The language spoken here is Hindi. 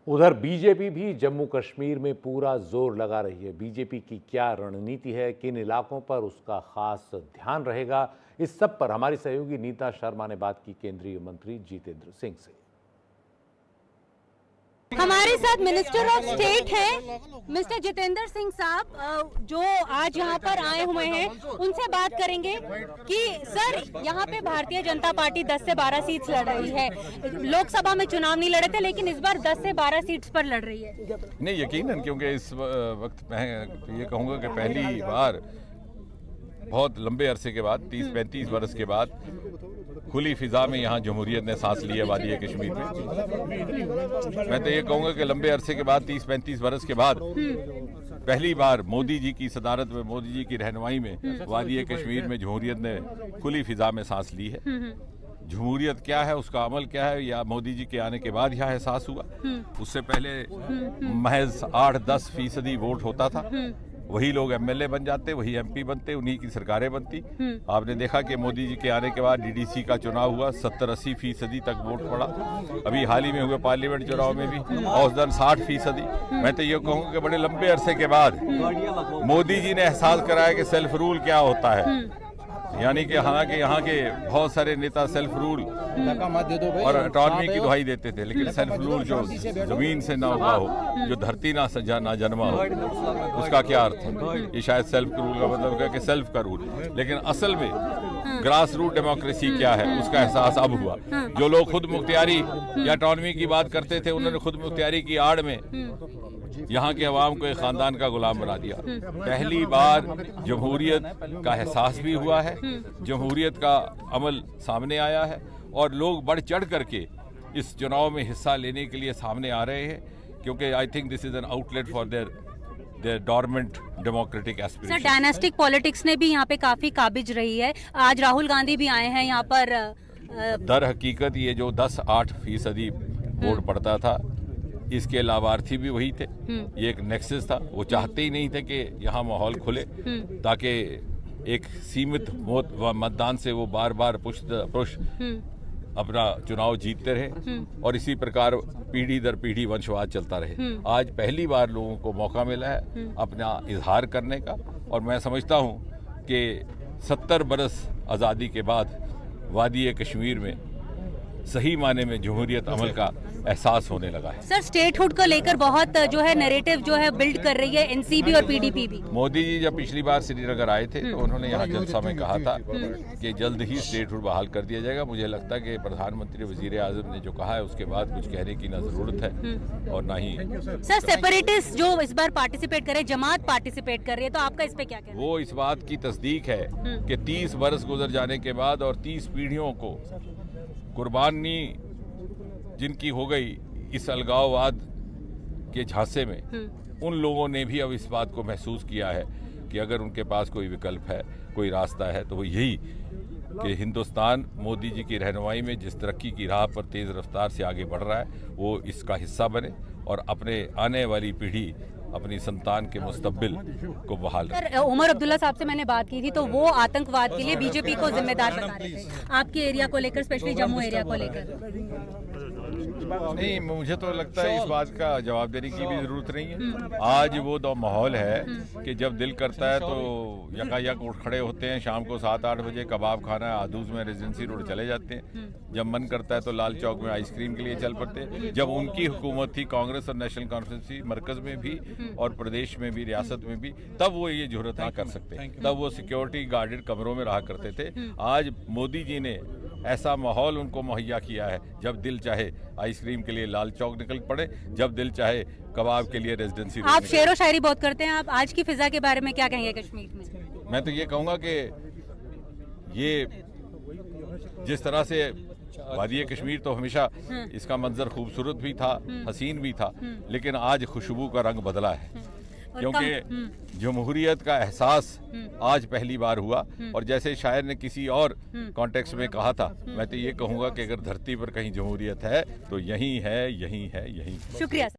उधर बीजेपी भी जम्मू कश्मीर में पूरा जोर लगा रही है। बीजेपी की क्या रणनीति है, किन इलाकों पर उसका खास ध्यान रहेगा, इस सब पर हमारी सहयोगी नीता शर्मा ने बात की केंद्रीय मंत्री जितेंद्र सिंह से। हमारे साथ मिनिस्टर ऑफ स्टेट हैं मिस्टर जितेंद्र सिंह साहब, जो आज यहाँ पर आए हुए हैं। उनसे बात करेंगे कि सर, यहाँ पे भारतीय जनता पार्टी 10 से 12 सीट्स लड़ रही है। लोकसभा में चुनाव नहीं लड़े थे, लेकिन इस बार 10 से 12 सीट्स पर लड़ रही है। नहीं, यकीनन, क्योंकि इस वक्त मैं ये कहूँगा कि पहली बार बहुत लंबे अरसे के बाद 30-35 बरस के बाद खुली फिजा में यहाँ जमहूरियत ने सांस ली है वादी कश्मीर में। मैं तो ये कहूँगा कि लंबे अरसे के बाद 30-35 बरस के बाद पहली बार मोदी जी की सदारत में, मोदी जी की रहनुमाई में वादी कश्मीर में जमहूरियत ने खुली फिजा में सांस ली है। जमहूरियत क्या है, उसका अमल क्या है, या मोदी जी के आने के बाद यह एहसास हुआ। उससे पहले महज 8-10% वोट होता था। वही लोग एमएलए बन जाते, वही एमपी बनते, उन्हीं की सरकारें बनती। आपने देखा कि मोदी जी के आने के बाद डीडीसी का चुनाव हुआ, 70-80% तक वोट पड़ा। अभी हाल ही में हुए पार्लियामेंट चुनाव में भी औसतन 60%। मैं तो ये कहूँगा कि बड़े लंबे अरसे के बाद मोदी जी ने एहसास कराया कि सेल्फ रूल क्या होता है। यानी कि हालांकि यहाँ के बहुत सारे नेता सेल्फ रूल और ऑटोनॉमी की दुहाई देते थे, लेकिन सेल्फ रूल जो जमीन से ना हुआ हो, जो धरती ना जन्मा हो, उसका क्या अर्थ है। ये शायद सेल्फ रूल का मतलब है कि सेल्फ का रूल, लेकिन असल में ग्रास रूट डेमोक्रेसी क्या है उसका एहसास अब हुआ। जो लोग खुद मुख्तियारी या ऑटोनॉमी की बात करते थे, उन्होंने खुद मुख्तियारी की आड़ में यहाँ के अवाम को एक खानदान का गुलाम बना दिया। पहली बार जमहूरियत का एहसास भी हुआ है, जमहूरियत का अमल सामने आया है, और लोग बढ़ चढ़ करके इस चुनाव में हिस्सा लेने के लिए सामने आ रहे हैं, क्योंकि I think this is an outlet for their dormant democratic aspiration. Sir, dynastic politics ने भी यहाँ पे काफी काबिज रही है। आज राहुल गांधी भी आए हैं यहाँ पर। दर हकीकत ये जो 10-8% वोट पड़ता था, इसके लाभार्थी भी वही थे। ये एक नेक्सस था। वो चाहते ही नहीं थे कि यहाँ माहौल खुले, ताकि एक सीमित मतदान से वो बार बार पुश अपना चुनाव जीतते रहे, और इसी प्रकार पीढ़ी दर पीढ़ी वंशवाद चलता रहे। आज पहली बार लोगों को मौका मिला है अपना इजहार करने का, और मैं समझता हूँ कि 70 बरस आज़ादी के बाद वादी कश्मीर में सही माने में जमहूरियत अमल का एहसास होने लगा है। सर, स्टेटहुड को लेकर बहुत जो है नैरेटिव जो है बिल्ड कर रही है एनसीपी और पीडीपी भी। मोदी जी जब पिछली बार श्रीनगर आए थे तो उन्होंने यहाँ जलसा में कहा था कि जल्द ही स्टेटहुड बहाल कर दिया जाएगा। मुझे लगता है कि प्रधानमंत्री वजीर आजम ने जो कहा है उसके बाद कुछ कहने की ना जरूरत है और ना ही। सर, सेपरेटिस्ट जो इस बार पार्टिसिपेट करे, जमात पार्टिसिपेट कर रही है, तो आपका इस पे क्या कहना है? वो इस बात की तस्दीक है कि 30 बरस गुजर जाने के बाद और 30 पीढ़ियों को कुर्बानी जिनकी हो गई इस अलगाववाद के झांसे में, उन लोगों ने भी अब इस बात को महसूस किया है कि अगर उनके पास कोई विकल्प है, कोई रास्ता है, तो वो यही कि हिंदुस्तान मोदी जी की रहनुमाई में जिस तरक्की की राह पर तेज़ रफ्तार से आगे बढ़ रहा है, वो इसका हिस्सा बने और अपने आने वाली पीढ़ी, अपनी संतान के मुस्तकबिल को बहाल। सर, उमर अब्दुल्ला साहब से मैंने बात की थी, तो वो आतंकवाद के लिए बीजेपी को जिम्मेदार बता रहे थे आपके एरिया को लेकर, स्पेशली जम्मू एरिया को लेकर। नहीं, मुझे तो लगता है इस बात का जवाब देने की भी जरूरत नहीं है। आज वो दो माहौल है कि जब दिल करता है तो यकायक उठ खड़े होते हैं, शाम को 7-8 बजे कबाब खाना है, आदूज में रेजिडेंसी रोड चले जाते हैं। जब मन करता है तो लाल चौक में आइसक्रीम के लिए चल पड़ते हैं। जब उनकी हुकूमत थी, कांग्रेस और नेशनल कॉन्फ्रेंस थी, मरकज में भी और प्रदेश में भी, रियासत में भी, तब वो ये जरूरत ना कर सकते, तब वो सिक्योरिटी गार्डेड कमरों में रहा करते थे। आज मोदी जी ने ऐसा माहौल उनको मुहैया किया है, जब दिल चाहे आइसक्रीम के लिए लाल चौक निकल पड़े, जब दिल चाहे कबाब के लिए रेजिडेंसी। आप शेर व शायरी बहुत करते हैं, आप आज की फिजा के बारे में क्या कहेंगे कश्मीर में? मैं तो ये कहूँगा कि ये जिस तरह से वादी कश्मीर तो हमेशा इसका मंजर खूबसूरत भी था, हसीन भी था, लेकिन आज खुशबू का रंग बदला है, क्योंकि जमहूरियत का एहसास आज पहली बार हुआ। और जैसे शायर ने किसी और कॉन्टेक्स्ट में कहा था, मैं तो ये कहूँगा कि अगर धरती पर कहीं जमहूरियत है तो यही है, यही है, यही। शुक्रिया।